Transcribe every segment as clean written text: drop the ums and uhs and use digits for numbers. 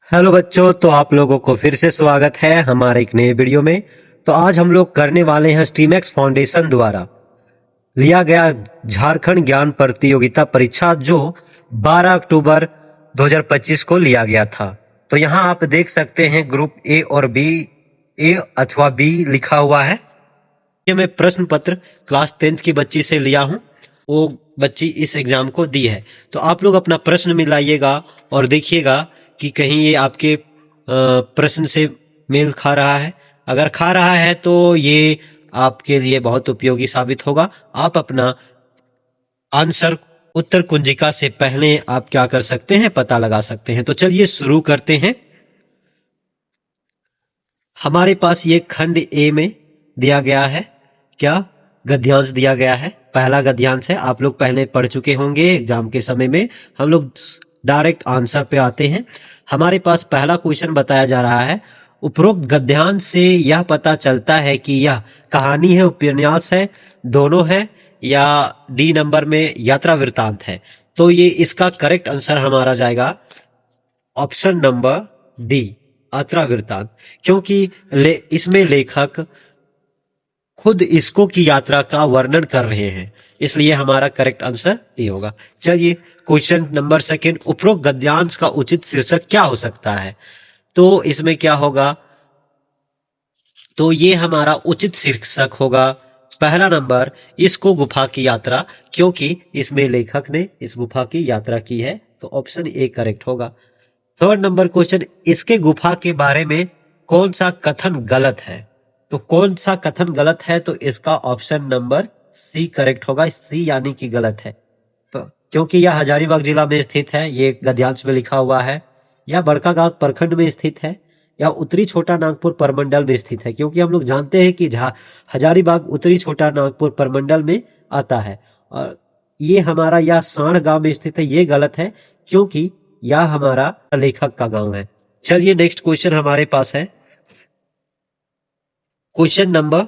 Hello बच्चों, तो आप लोगों को फिर से स्वागत है हमारे एक नए वीडियो में। तो आज हम लोग करने वाले हैं स्ट्रीमएक्स फाउंडेशन द्वारा लिया गया झारखंड ज्ञान प्रतियोगिता परीक्षा जो 12 अक्टूबर 2025 को लिया गया था। तो यहाँ आप देख सकते हैं ग्रुप ए और बी, ए अथवा बी लिखा हुआ है। ये मैं प्रश्न पत्र क्लास 10th की बच्ची से लिया हूँ, वो बच्ची इस एग्जाम को दी है। तो आप लोग अपना प्रश्न मिलाइएगा और देखिएगा कि कहीं ये आपके प्रश्न से मेल खा रहा है। अगर खा रहा है तो ये आपके लिए बहुत उपयोगी साबित होगा। आप अपना आंसर उत्तर कुंजिका से पहले आप क्या कर सकते हैं, पता लगा सकते हैं। तो चलिए शुरू करते हैं। हमारे पास ये खंड ए में दिया गया है, क्या गद्यांश दिया गया है। पहला गद्यांश है, आप लोग पहले पढ़ चुके होंगे एग्जाम के समय में। हम लोग डायरेक्ट आंसर पे आते हैं। हमारे पास पहला क्वेश्चन बताया जा रहा है, उपरोक्त गद्यांश से यह पता चलता है कि यह कहानी है, उपन्यास है, दोनों है, या डी नंबर में यात्रा वृत्तांत है। तो ये इसका करेक्ट आंसर हमारा जाएगा ऑप्शन नंबर डी, यात्रा वृत्तांत। क्योंकि इसमें लेखक खुद इसको की यात्रा का वर्णन कर रहे हैं, इसलिए हमारा करेक्ट आंसर ये होगा। चलिए क्वेश्चन नंबर सेकंड, उपरोक्त गद्यांश का उचित शीर्षक क्या हो सकता है। तो इसमें क्या होगा, तो ये हमारा उचित शीर्षक होगा पहला नंबर, इसको गुफा की यात्रा, क्योंकि इसमें लेखक ने इस गुफा की यात्रा की है। तो ऑप्शन ए करेक्ट होगा। थर्ड नंबर क्वेश्चन, इसके गुफा के बारे में कौन सा कथन गलत है। तो कौन सा कथन गलत है, तो इसका ऑप्शन नंबर सी करेक्ट होगा। सी यानी कि गलत है, तो क्योंकि यह हजारीबाग जिला में स्थित है, ये गद्यांश में लिखा हुआ है। यह बड़कागांव प्रखंड में स्थित है, या उत्तरी छोटा नागपुर परमंडल में स्थित है, क्योंकि हम लोग जानते हैं कि हजारीबाग उत्तरी छोटा नागपुर परमंडल में आता है। और ये हमारा यह साण गांव में स्थित है, ये गलत है, क्योंकि यह हमारा लेखक का गांव है। चलिए नेक्स्ट क्वेश्चन हमारे पास है, क्वेश्चन नंबर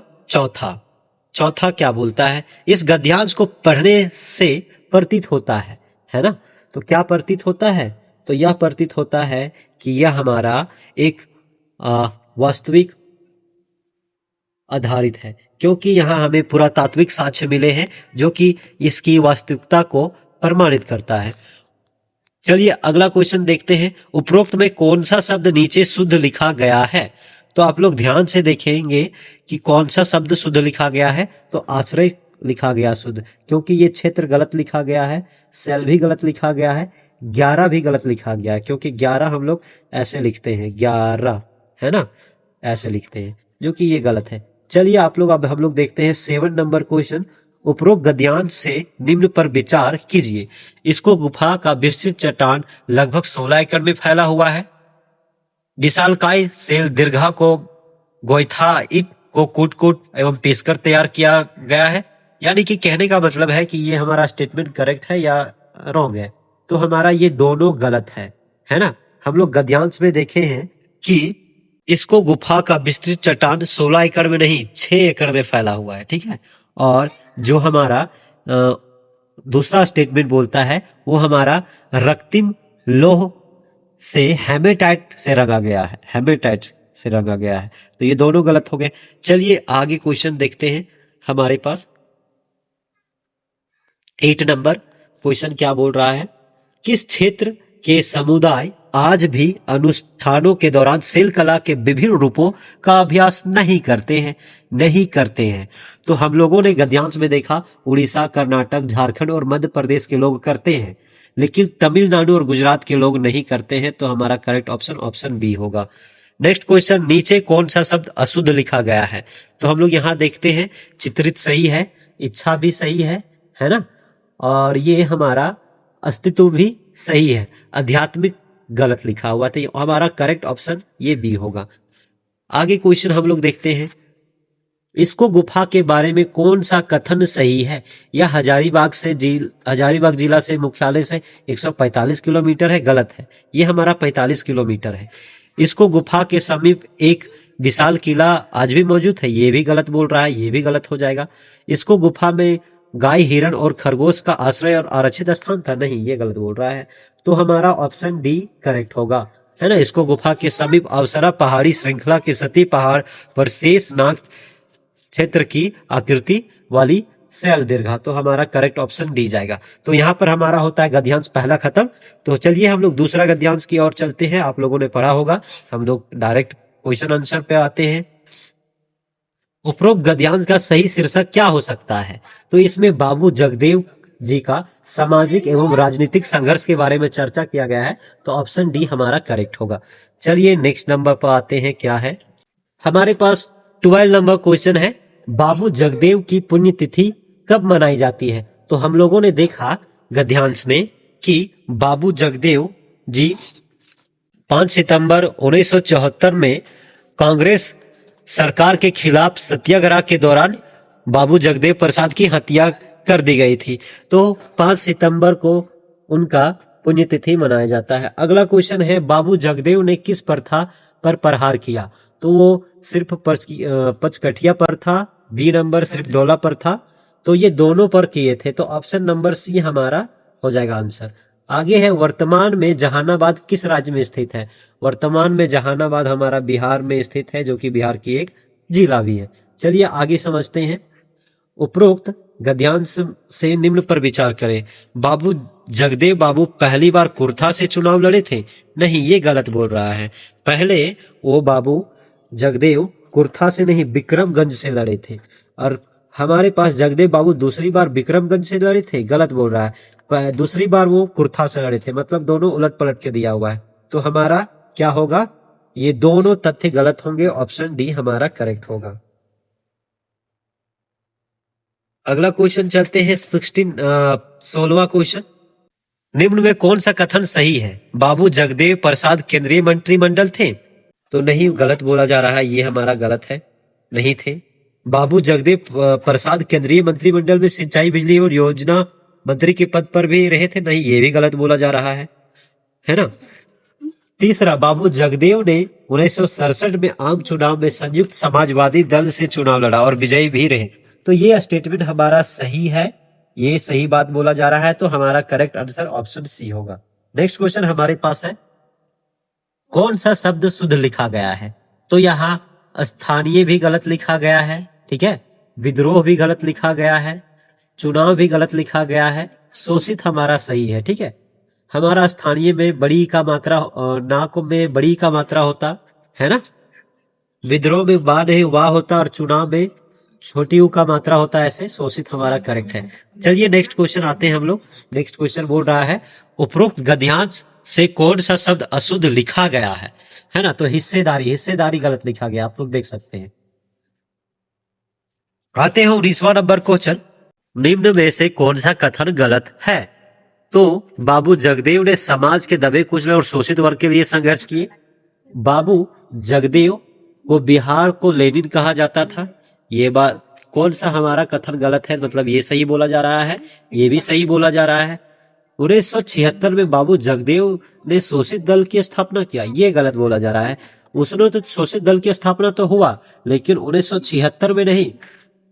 चौथा क्या बोलता है, इस गद्यांश को पढ़ने से प्रतीत होता है ना। तो क्या प्रतीत होता है, तो यह प्रतीत होता है कि यह हमारा एक वास्तविक आधारित है, क्योंकि यहाँ हमें पुरातात्विक साक्ष्य मिले हैं जो कि इसकी वास्तविकता को प्रमाणित करता है। चलिए अगला क्वेश्चन देखते हैं, उपरोक्त में कौन सा शब्द नीचे शुद्ध लिखा गया है। तो आप लोग ध्यान से देखेंगे कि कौन सा शब्द शुद्ध लिखा गया है। तो आश्रय लिखा गया शुद्ध, क्योंकि ये क्षेत्र गलत लिखा गया है, सेल भी गलत लिखा गया है, 11 भी गलत लिखा गया है, क्योंकि 11 हम लोग ऐसे लिखते हैं, 11 है ना, ऐसे लिखते हैं, जो कि ये गलत है। चलिए अब हम लोग देखते हैं 7 नंबर क्वेश्चन, उपरोक्त गद्यांश से निम्न पर विचार कीजिए। इसको गुफा का विस्तृत चट्टान लगभग 16 एकड़ में फैला हुआ है। विशालकाय सेल दीर्घा को गोइथा ईंट को कूट एवं पीसकर तैयार किया गया है। यानी कि कहने का मतलब है कि ये हमारा स्टेटमेंट करेक्ट है या रॉन्ग है। तो हमारा ये दोनों गलत है ना। हम लोग गद्यांश में देखे हैं कि इसको गुफा का विस्तृत चट्टान 16 एकड़ में नहीं 6 एकड़ में फैला हुआ है, ठीक है। और जो हमारा दूसरा स्टेटमेंट बोलता है वो हमारा रक्तिम लोह से हेमेटाइट से रंगा गया है, हेमेटाइट से रंगा गया है। तो ये दोनों गलत हो गए। चलिए आगे क्वेश्चन देखते हैं। हमारे पास 8 नंबर क्वेश्चन क्या बोल रहा है, किस क्षेत्र के समुदाय आज भी अनुष्ठानों के दौरान सेल कला के विभिन्न रूपों का अभ्यास नहीं करते हैं। तो हम लोगों ने गद्यांश में देखा उड़ीसा, कर्नाटक, झारखंड और मध्य प्रदेश के लोग करते हैं, लेकिन तमिलनाडु और गुजरात के लोग नहीं करते हैं। तो हमारा करेक्ट ऑप्शन बी होगा। नेक्स्ट क्वेश्चन, नीचे कौन सा शब्द अशुद्ध लिखा गया है। तो हम लोग यहाँ देखते हैं चित्रित सही है, इच्छा भी सही है ना, और ये हमारा अस्तित्व भी सही है, आध्यात्मिक गलत लिखा हुआ। तो हमारा करेक्ट ऑप्शन ये बी होगा। आगे क्वेश्चन हम लोग देखते हैं, इसको गुफा के बारे में कौन सा कथन सही है। यह हजारीबाग जिला से मुख्यालय से 145 किलोमीटर है, गलत है। यह हमारा 45 किलोमीटर है। इसको गुफा के समीप एक विशाल किला आज भी मौजूद है, ये भी गलत बोल रहा है, ये भी गलत हो जाएगा। इसको गुफा में गाय, हिरण और खरगोश का आश्रय और आरक्षित स्थान था, नहीं, ये गलत बोल रहा है। तो हमारा ऑप्शन डी करेक्ट होगा। है ना। इसको गुफा के समीप अवसरा पहाड़ी श्रृंखला के सती पहाड़ पर शेष नाग क्षेत्र की आकृति वाली शैल दीर्घा। तो हमारा करेक्ट ऑप्शन डी जाएगा। तो यहाँ पर हमारा होता है गद्यांश पहला खत्म। तो चलिए हम लोग दूसरा गद्यांश की ओर चलते हैं। आप लोगों ने पढ़ा होगा, हम लोग डायरेक्ट क्वेश्चन आंसर पे आते हैं। उपरोक्त गद्यांश का सही शीर्षक क्या हो सकता है? तो इसमें बाबू जगदेव जी का सामाजिक एवं राजनीतिक संघर्ष के बारे में चर्चा किया गया है। तो ऑप्शन डी हमारा करेक्ट होगा। चलिए नेक्स्ट नंबर पर आते हैं। क्या है हमारे पास 12 नंबर क्वेश्चन है, बाबू जगदेव की पुण्यतिथि कब मनाई जाती है? तो हम लोगों ने देखा गद्यांश में कि बाबू जगदेव जी 5 सितंबर 1974 में कांग्रेस सरकार के खिलाफ सत्याग्रह के दौरान बाबू जगदेव प्रसाद की हत्या कर दी गई थी। तो 5 सितंबर को उनका पुण्यतिथि मनाया जाता है। अगला क्वेश्चन है, बाबू जगदेव ने किस प्रथा पर प्रहार किया? तो वो सिर्फ पचकठिया पर था, बी नंबर सिर्फ डोला पर था। तो ये दोनों पर किए थे। तो ऑप्शन नंबर सी हमारा हो जाएगा आंसर। आगे है, वर्तमान में जहानाबाद किस राज्य में स्थित है? वर्तमान में जहानाबाद हमारा बिहार में स्थित है, जो कि बिहार की एक जिला भी है। चलिए आगे समझते हैं। उपरोक्त गद्यांश से निम्न पर विचार करें। बाबू जगदेव बाबू पहली बार कुर्था से चुनाव लड़े थे? नहीं, ये गलत बोल रहा है। पहले वो बाबू जगदेव कुर्था से नहीं, विक्रमगंज से लड़े थे। और हमारे पास जगदेव बाबू दूसरी बार विक्रमगंज से लड़े थे, गलत बोल रहा है। दूसरी बार वो कुर्था से लड़े थे, मतलब दोनों उलट पलट के दिया हुआ है। तो हमारा क्या होगा? ये दोनों तथ्य गलत होंगे। ऑप्शन डी हमारा करेक्ट होगा। अगला क्वेश्चन चलते हैं 16वां क्वेश्चन। निम्न में कौन सा कथन सही है? बाबू जगदेव प्रसाद केंद्रीय मंत्रिमंडल थे? तो नहीं, गलत बोला जा रहा है, ये हमारा गलत है, नहीं थे। बाबू जगदेव प्रसाद केंद्रीय मंत्रिमंडल में सिंचाई बिजली और योजना मंत्री के पद पर भी रहे थे? नहीं, ये भी गलत बोला जा रहा है ना। तीसरा, बाबू जगदेव ने 1967 में आम चुनाव में संयुक्त समाजवादी दल से चुनाव लड़ा और विजयी भी रहे। तो ये स्टेटमेंट हमारा सही है, ये सही बात बोला जा रहा है। तो हमारा करेक्ट आंसर ऑप्शन सी होगा। नेक्स्ट क्वेश्चन हमारे पास है, कौन सा शब्द शुद्ध लिखा गया है? तो यहाँ स्थानीय भी गलत लिखा गया है, ठीक है, विद्रोह भी गलत लिखा गया है, चुनाव भी गलत लिखा गया है, शोषित हमारा सही है, ठीक है। हमारा स्थानीय में बड़ी का मात्रा, नाक में बड़ी का मात्रा होता है ना, विद्रोह में बा नहीं वाह होता, और चुनाव में छोटी ऊ का मात्रा होता है, ऐसे शोषित हमारा करेक्ट है। चलिए नेक्स्ट क्वेश्चन आते हैं हम लोग। नेक्स्ट क्वेश्चन बोल रहा है, उपरोक्त गद्यांश से कौन सा शब्द अशुद्ध लिखा गया है ना। तो हिस्सेदारी, हिस्सेदारी गलत लिखा गया, आप लोग देख सकते हैं। आते हैं 19वां नंबर क्वेश्चन, निम्न में से कौन सा कथन गलत है? तो बाबू जगदेव ने समाज के दबे कुचले और शोषित वर्ग के लिए संघर्ष किए। बाबू जगदेव को बिहार को लेनिन कहा जाता था, ये बात कौन सा हमारा कथन गलत है? मतलब ये सही बोला जा रहा है, ये भी सही बोला जा रहा है। 1976 में बाबू जगदेव ने शोषित दल की स्थापना किया, ये गलत बोला जा रहा है। उसने तो शोषित दल की स्थापना तो हुआ, लेकिन 1976 में नहीं,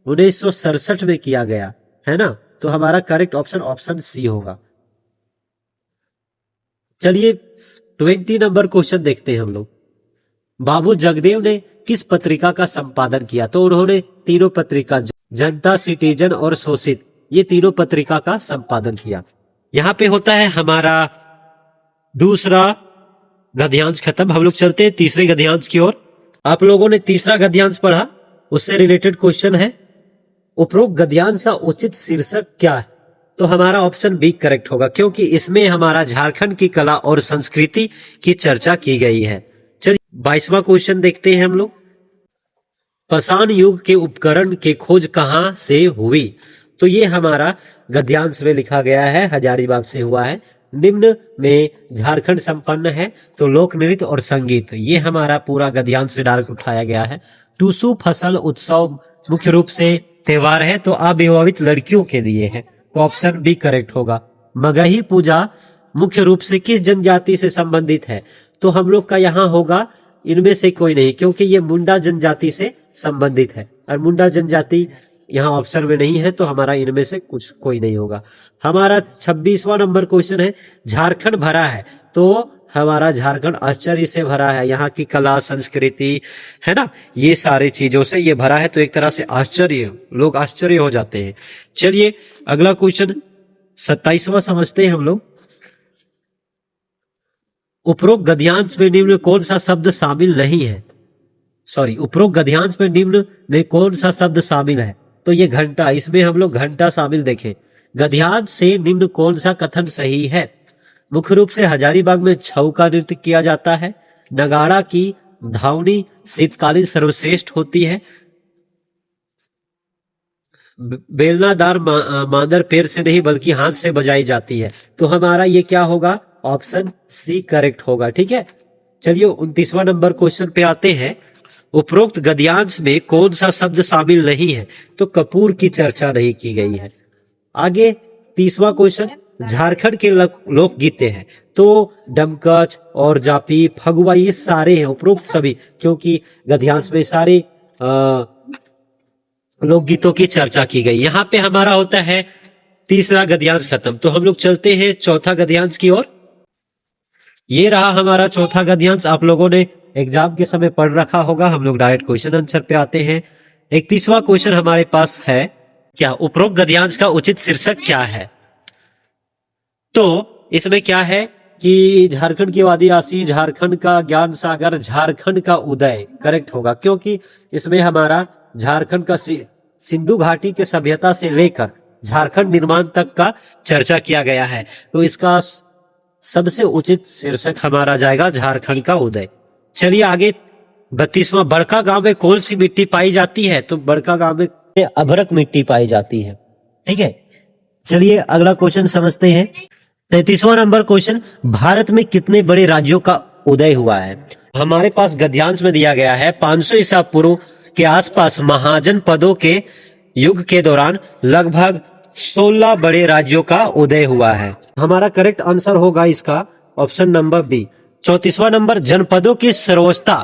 1967 में किया गया, है ना। तो हमारा करेक्ट ऑप्शन ऑप्शन सी होगा। चलिए 20 नंबर क्वेश्चन देखते हैं हम लोग। बाबू जगदेव ने किस पत्रिका का संपादन किया? तो उन्होंने तीनों पत्रिका, जनता, सिटीजन और शोषित, ये तीनों पत्रिका का संपादन किया। यहाँ पे होता है हमारा दूसरा गद्यांश खत्म। हम लोग चलते हैं तीसरे गद्यांश की ओर। आप लोगों ने तीसरा गद्यांश पढ़ा, उससे रिलेटेड क्वेश्चन है, उपरोक्त गद्यांश का उचित शीर्षक क्या है? तो हमारा ऑप्शन बी करेक्ट होगा, क्योंकि इसमें हमारा झारखंड की कला और संस्कृति की चर्चा की गई है। चलिए 22वां क्वेश्चन देखते हैं हम लोग। पाषाण युग के उपकरण की खोज कहां से हुई? तो ये हमारा गद्यांश में लिखा गया है, हजारीबाग से हुआ है। निम्न में झारखंड संपन्न है, तो लोक नृत्य और संगीत, ये हमारा पूरा गद्यांश से डायरेक्ट उठाया गया है। टूसू फसल उत्सव मुख्य रूप से त्योहार है, तो अविवाहित लड़कियों के लिए है, तो ऑप्शन बी करेक्ट होगा। मगही पूजा मुख्य रूप से किस जनजाति से संबंधित है? तो हम लोग का यहाँ होगा इनमें से कोई नहीं, क्योंकि ये मुंडा जनजाति से संबंधित है, और मुंडा जनजाति यहाँ ऑप्शन में नहीं है, तो हमारा इनमें से कोई नहीं होगा। हमारा 26वां नंबर क्वेश्चन है, झारखंड भरा है, तो हमारा झारखंड आश्चर्य से भरा है, यहाँ की कला संस्कृति है ना, ये सारी चीजों से ये भरा है। तो एक तरह से आश्चर्य, लोग आश्चर्य हो जाते हैं। चलिए अगला क्वेश्चन 27वां समझते हैं हम लोग। उपरोक्त गद्यांश में निम्न कौन सा शब्द शामिल नहीं है? उपरोक्त गद्यांश में निम्न में कौन सा शब्द शामिल है? तो ये घंटा, इसमें हम लोग घंटा शामिल देखें। गद्यांश से निम्न कौन सा कथन सही है? मुख्य रूप से हजारीबाग में छऊ का नृत्य किया जाता है। नगाड़ा की धावनी शीतकालीन सर्वश्रेष्ठ होती है। बेलनादार मादर पैर से नहीं बल्कि हाथ से बजाई जाती है। तो हमारा ये क्या होगा? ऑप्शन सी करेक्ट होगा। ठीक है, चलिए 29वां नंबर क्वेश्चन पे आते हैं। उपरोक्त गद्यांश में कौन सा शब्द शामिल नहीं है? तो कपूर की चर्चा नहीं की गई है। आगे 30वां क्वेश्चन, झारखंड के लोकगीते हैं। तो डमकच और जापी, फगुआ, ये सारे हैं उपरोक्त सभी, क्योंकि गद्यांश में सारे लोकगीतों की चर्चा की गई। यहाँ पे हमारा होता है तीसरा गद्यांश खत्म। तो हम लोग चलते हैं चौथा गद्यांश की ओर। ये रहा हमारा चौथा गद्यांश, आप लोगों ने एग्जाम के समय पढ़ रखा होगा। हम लोग डायरेक्ट क्वेश्चन आंसर पे आते हैं। 31वां क्वेश्चन हमारे पास है, क्या उपरोक्त गद्यांश का उचित शीर्षक क्या है? तो इसमें क्या है कि झारखंड की आदिवासी, झारखंड का ज्ञान सागर, झारखंड का उदय करेक्ट होगा, क्योंकि इसमें हमारा झारखंड का सिंधु घाटी के सभ्यता से लेकर झारखंड निर्माण तक का चर्चा किया गया है। तो इसका सबसे उचित शीर्षक हमारा जाएगा झारखंड का उदय। चलिए आगे 32वां, बड़का गांव में कौन सी मिट्टी पाई जाती है? तो बड़का गांव में अभ्रक मिट्टी पाई जाती है। ठीक है, चलिए अगला क्वेश्चन समझते हैं। 33वां नंबर क्वेश्चन, भारत में कितने बड़े राज्यों का उदय हुआ है? हमारे पास गद्यांश में दिया गया है 500 ईसा पूर्व के आसपास महाजन पदों के युग के दौरान लगभग 16 बड़े राज्यों का उदय हुआ है। हमारा करेक्ट आंसर होगा इसका ऑप्शन नंबर बी। 34वां नंबर, जनपदों की सर्वोच्चता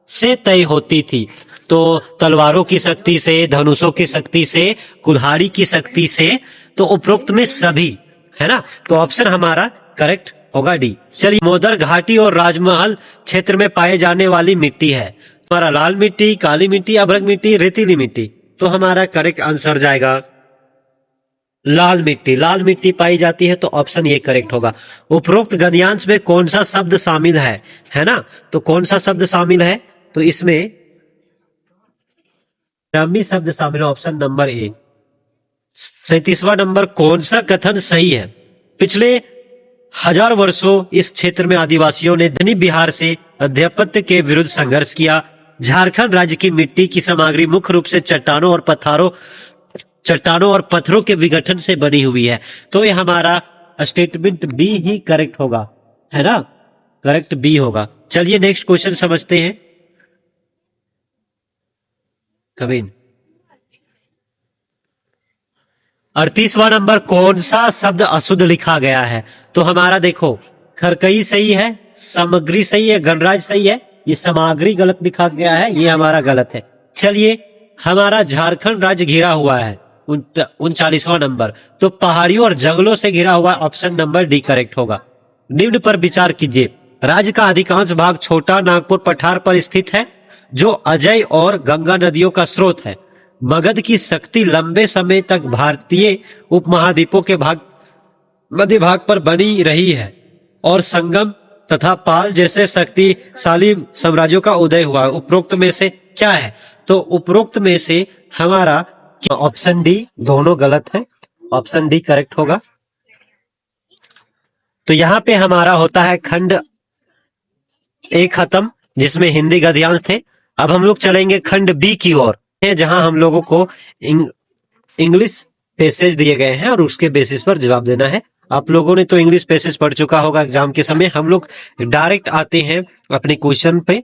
से तय होती थी। तो तलवारों की शक्ति से, धनुषों की शक्ति से, कुल्हाड़ी की शक्ति से। तो उपरोक्त में सभी है ना, तो ऑप्शन हमारा करेक्ट होगा डी। चलिए, मोदर घाटी और राजमहल क्षेत्र में पाए जाने वाली मिट्टी है हमारा लाल मिट्टी, काली मिट्टी, अभ्रक मिट्टी, रेतीली मिट्टी। तो हमारा करेक्ट आंसर जाएगा लाल मिट्टी। लाल मिट्टी पाई जाती है, तो ऑप्शन ये करेक्ट होगा। उपरोक्त गद्यांश में कौन सा शब्द शामिल है ना, तो कौन सा शब्द शामिल है? तो इसमें ब्राह्मी शब्द शामिल है, ऑप्शन नंबर ए। 37वां नंबर, कौन सा कथन सही है? पिछले 1000 वर्षों इस क्षेत्र में आदिवासियों ने दक्षिणी बिहार से आधिपत्य के विरुद्ध संघर्ष किया। झारखंड राज्य की मिट्टी की सामग्री मुख्य रूप से चट्टानों और पत्थरों के विघटन से बनी हुई है। तो ये हमारा स्टेटमेंट बी ही करेक्ट होगा, है ना, करेक्ट बी होगा। चलिए नेक्स्ट क्वेश्चन समझते हैं। कविन 38वां नंबर, कौन सा शब्द अशुद्ध लिखा गया है? तो हमारा देखो, खरकई सही है, सामग्री सही है, गणराज सही है, ये सामग्री गलत लिखा गया है, ये हमारा गलत है। चलिए, हमारा झारखंड राज्य घिरा हुआ है 39वां नंबर, तो पहाड़ियों और जंगलों से घिरा हुआ, ऑप्शन नंबर डी करेक्ट होगा। निम्न पर विचार कीजिए। राज्य का अधिकांश भाग छोटा नागपुर पठार पर स्थित है, जो अजय और गंगा नदियों का स्रोत है। मगध की शक्ति लंबे समय तक भारतीय उपमहाद्वीपों के मध्य भाग पर बनी रही है और संगम तथा पाल जैसे शक्तिशाली साम्राज्यों का उदय हुआ। उपरोक्त में से क्या है? तो उपरोक्त में से हमारा ऑप्शन डी, दोनों गलत है, ऑप्शन डी करेक्ट होगा। तो यहाँ पे हमारा होता है खंड ए खत्म, जिसमें हिंदी गद्यांश थे। अब हम लोग चलेंगे खंड बी की ओर, जहां हम लोगों को इंग्लिश पैसेज दिए गए हैं और उसके बेसिस पर जवाब देना है। आप लोगों ने तो इंग्लिश पैसेज पढ़ चुका होगा एग्जाम के समय। हम लोग डायरेक्ट आते हैं अपने क्वेश्चन पे।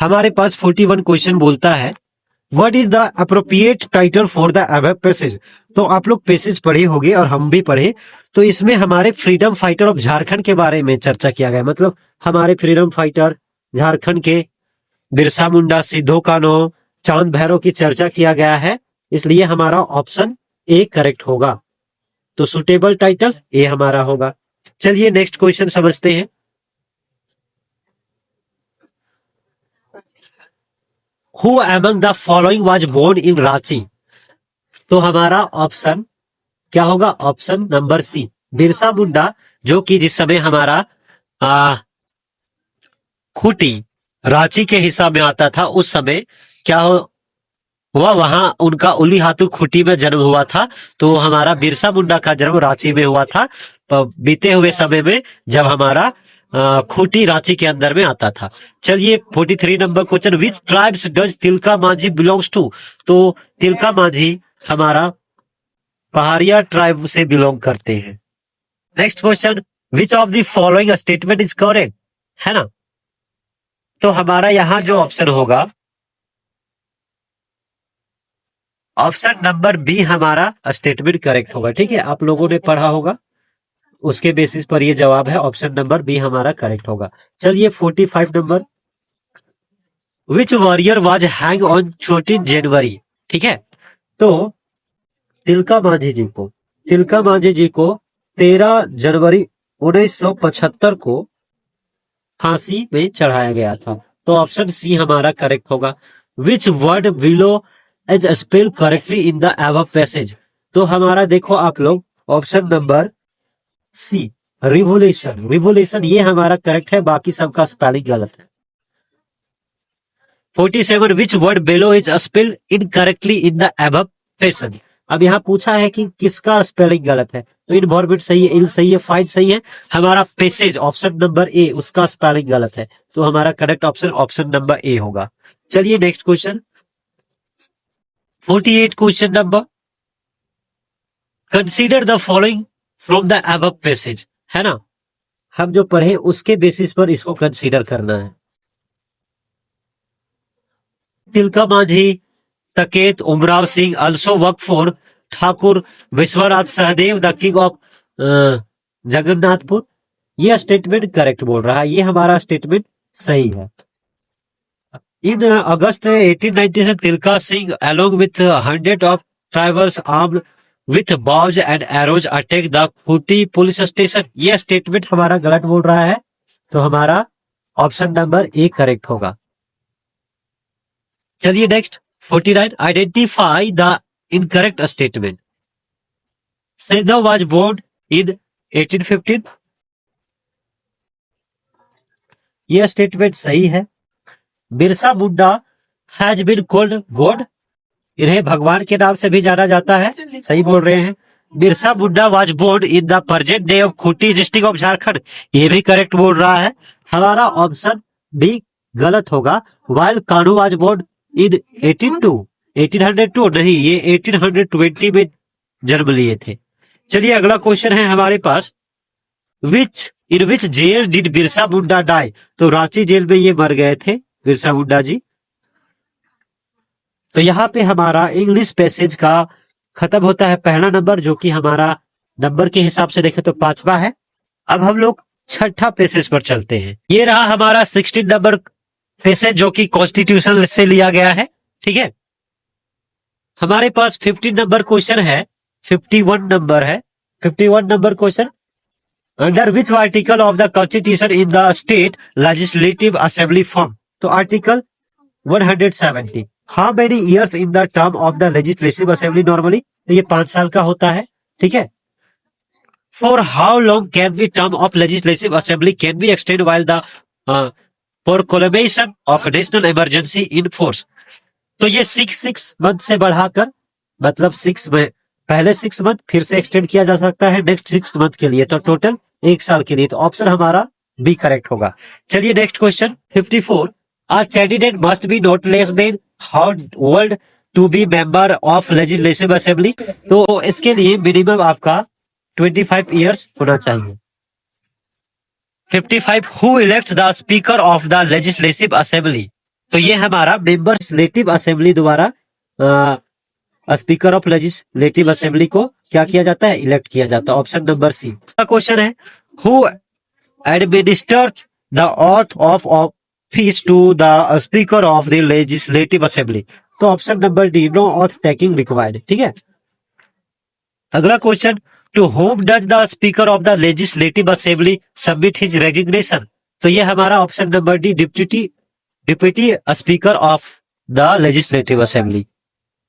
हमारे पास 41 क्वेश्चन बोलता है, what is the appropriate title for the above passage? तो आप लोग पैसेज पढ़े होंगे और हम भी पढ़े। तो इसमें हमारे फ्रीडम फाइटर ऑफ झारखंड के बारे में चर्चा किया गया, मतलब हमारे फ्रीडम फाइटर झारखंड के बिरसा मुंडा, सिद्धो कान्हो, चांद भैरव की चर्चा किया गया है, इसलिए हमारा ऑप्शन ए करेक्ट होगा। तो सुटेबल टाइटल ए हमारा होगा। चलिए नेक्स्ट क्वेश्चन समझते हैं। Who among the following was born in Ranchi? तो हमारा ऑप्शन क्या होगा? Option number C, Birsa Munda, जो कि जिस समय हमारा खूंटी रांची के हिस्सा में आता था, उस समय क्या हुआ, वहां उनका उली हाथू खूंटी में जन्म हुआ था। तो हमारा बिरसा मुंडा का जन्म रांची में हुआ था बीते हुए समय में, जब हमारा खूंटी रांची के अंदर में आता था। चलिए 43 number question, which tribes does Tilka Manjhi belongs to? तो तिलका मांझी हमारा पहाड़िया ट्राइब से बिलोंग करते हैं। Next question, which of the following statement is correct? है ना, तो हमारा यहां जो ऑप्शन होगा, ऑप्शन नंबर बी हमारा स्टेटमेंट करेक्ट होगा। ठीक है, आप लोगों ने पढ़ा होगा, उसके बेसिस पर ये जवाब है, ऑप्शन नंबर बी हमारा करेक्ट होगा। चलिए 45 number, which warrior was hang on 14 जनवरी? ठीक है, तो तिलका मांझी जी को 13 जनवरी 1975 को फांसी में चढ़ाया गया था। तो ऑप्शन सी हमारा करेक्ट होगा। Which word below is spell correctly in the above passage? तो हमारा देखो आप लोग, ऑप्शन नंबर सी, रिवोल्यूशन ये हमारा करेक्ट है, बाकी सबका स्पेलिंग गलत है। 47, विच word below is spell incorrectly in the above passage? अब यहाँ पूछा है कि किसका स्पेलिंग गलत है, तो इन्वॉर्मेंट सही है, इल सही है, फाइट सही है, हमारा पैसेज ऑप्शन नंबर ए, उसका स्पेलिंग गलत है। तो हमारा करेक्ट ऑप्शन नंबर ए होगा। चलिए next question, 48 question number, consider the following from the above passage. है ना, हम जो पढ़े उसके बेसिस पर इसको कंसीडर करना है। Tilka Manjhi, Tikait Umrao Singh also work for Thakur Vishwanath Shahdeo the king of Jagannathpur? ये स्टेटमेंट करेक्ट बोल रहा है, ये हमारा स्टेटमेंट सही है। इन अगस्त 1897 Tilka Singh along with 100 of tribals armed with bows and arrows attack the Khunti police station? ये स्टेटमेंट हमारा गलत बोल रहा है, तो हमारा ऑप्शन नंबर ए करेक्ट होगा। चलिए next 49, identify the incorrect statement. Sido was born in 1815? यह स्टेटमेंट सही है। Birsa Munda has been called god, इन्हें भगवान के नाम से भी जाना जाता है, सही बोल रहे हैं। Birsa Munda was born in the present day of Khunti district of Jharkhand, ये भी करेक्ट बोल रहा है, हमारा ऑप्शन बी गलत होगा। While Kanhu was born in 1802 नहीं, ये 1820 में जन्म लिए थे। चलिए अगला क्वेश्चन है हमारे पास, in which jail did Birsa Munda die? तो रांची जेल में ये मर गए थे बिरसा मुंडा जी। तो यहाँ पे हमारा इंग्लिश पैसेज का खत्म होता है पहला नंबर, जो कि हमारा नंबर के हिसाब से देखें तो 5वां है। अब हम लोग छठा पैसेज पर चलते हैं। ये रहा हमारा 16 नंबर पैसेज, जो कि कॉन्स्टिट्यूशन से लिया गया है। ठीक है, हमारे पास 15 नंबर क्वेश्चन है, 51 नंबर है, 51 number question, under which article of the constitution in the state legislative assembly form? तो article 170, how many years in the term of the legislative assembly normally? तो ये 5 साल का होता है। ठीक है, for how long can be term of legislative assembly can be extend while the proclamation of national emergency in force? तो ये 6 मंथ से बढ़ाकर, मतलब 6 में पहले 6 मंथ फिर से एक्सटेंड किया जा सकता है नेक्स्ट 6 मंथ के लिए, तो टोटल 1 साल के लिए। तो ऑप्शन हमारा बी करेक्ट होगा। चलिए next question 54, a candidate must be not less than how old to be member of legislative assembly? तो इसके लिए मिनिमम आपका 25 ईयर्स होना चाहिए। 55, who elects the speaker of the legislative assembly? तो ये हमारा मेंबर लेजिस्लेटिव असेंबली द्वारा स्पीकर ऑफ लेजिस्लेटिव असेंबली को क्या किया जाता है? इलेक्ट किया जाता है। ऑप्शन नंबर सी का क्वेश्चन है, who administers the oath of office to the speaker of the legislative assembly? तो option number D, no oath taking required. ठीक है, अगला question, to whom does the speaker of the legislative assembly submit his resignation? तो ये हमारा option number D, deputy speaker of the legislative assembly.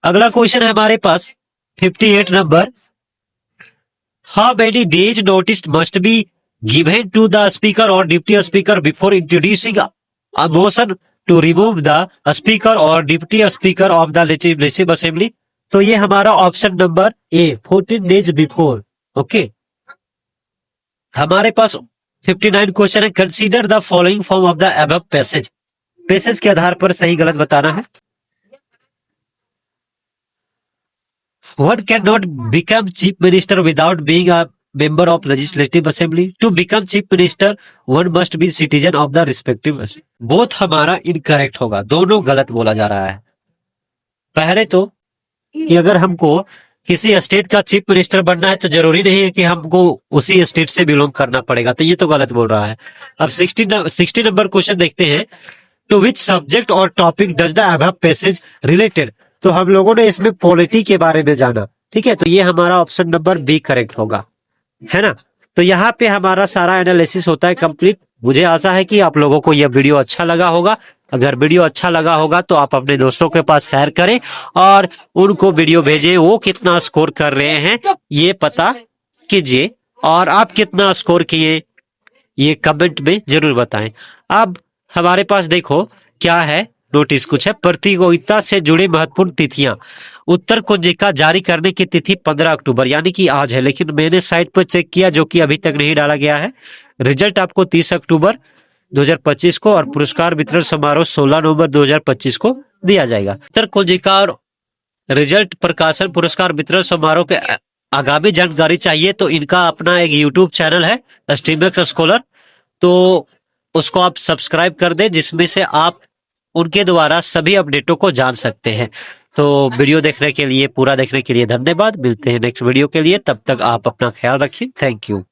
अगला question है हमारे पास 58 number, how many days notice must be given to the speaker और deputy speaker before introducing a motion to remove the speaker और deputy speaker of the legislative assembly? तो ये हमारा option number A 14 days before. Okay, हमारे पास 59 question है, consider the following form of the above passage. Passage के आधार पर सही गलत बताना है। One cannot become chief minister without being a member of legislative assembly. To become chief minister, one must be citizen of the respective assembly. Both हमारा incorrect होगा, दोनों गलत बोला जा रहा है। पहले तो कि अगर हमको किसी स्टेट का चीफ मिनिस्टर बनना है तो जरूरी नहीं है कि हमको उसी स्टेट से बिलोंग करना पड़ेगा, तो ये तो गलत बोल रहा है। अब 60 नंबर क्वेश्चन देखते हैं, टू विच सब्जेक्ट और topic does the above passage related? तो हम लोगों ने इसमें पॉलिटी के बारे में जाना, ठीक है, तो ये हमारा ऑप्शन नंबर बी करेक्ट होगा, है ना। तो यहाँ पे हमारा सारा एनालिसिस होता है कंप्लीट। मुझे आशा है कि आप लोगों को यह वीडियो अच्छा लगा होगा। अगर वीडियो अच्छा लगा होगा तो आप अपने दोस्तों के पास शेयर करें और उनको वीडियो भेजें। वो कितना स्कोर कर रहे हैं ये पता कीजिए, और आप कितना स्कोर किए ये कमेंट में जरूर बताएं। अब हमारे पास देखो क्या है, नोटिस कुछ है, प्रतियोगिता से जुड़ी महत्वपूर्ण तिथियां। उत्तर कुंजिका जारी करने की तिथि 15 अक्टूबर यानी कि आज है, लेकिन मैंने साइट पर चेक किया जो कि अभी तक नहीं डाला गया है। रिजल्ट आपको 30 अक्टूबर 2025 को और पुरस्कार वितरण समारोह 16 नवंबर 2025 को दिया जाएगा। उत्तर कुंजिका और रिजल्ट प्रकाशन पुरस्कार वितरण समारोह के आगामी जानकारी चाहिए तो इनका अपना एक यूट्यूब चैनल है स्ट्रीमर स्कॉलर, तो उसको आप सब्सक्राइब कर दें, जिसमें से आप उनके द्वारा सभी अपडेटों को जान सकते हैं। तो वीडियो देखने के लिए, पूरा देखने के लिए धन्यवाद। मिलते हैं नेक्स्ट वीडियो के लिए, तब तक आप अपना ख्याल रखिए। Thank you.